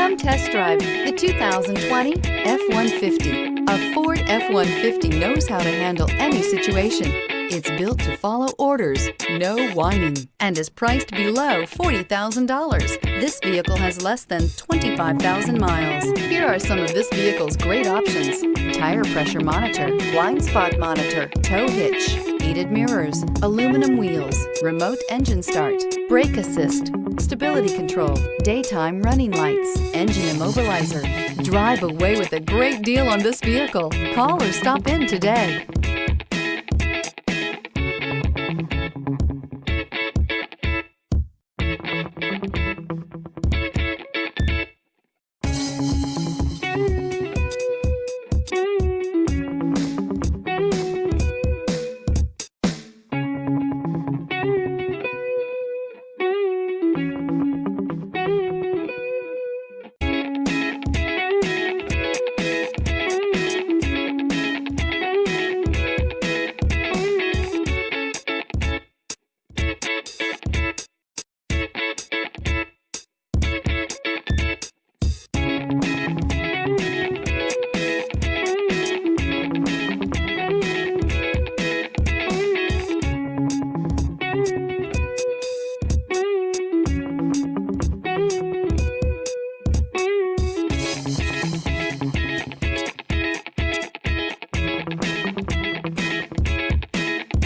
Come test drive the 2020 F-150. A Ford F-150 knows how to handle any situation. It's built to follow orders, no whining, and is priced below $40,000. This vehicle has less than 25,000 miles. Here are some of this vehicle's great options: tire pressure monitor, blind spot monitor, tow hitch, heated mirrors, aluminum wheels, remote engine start, brake assist, stability control, daytime running lights, engine immobilizer. Drive away with a great deal on this vehicle. Call or stop in today.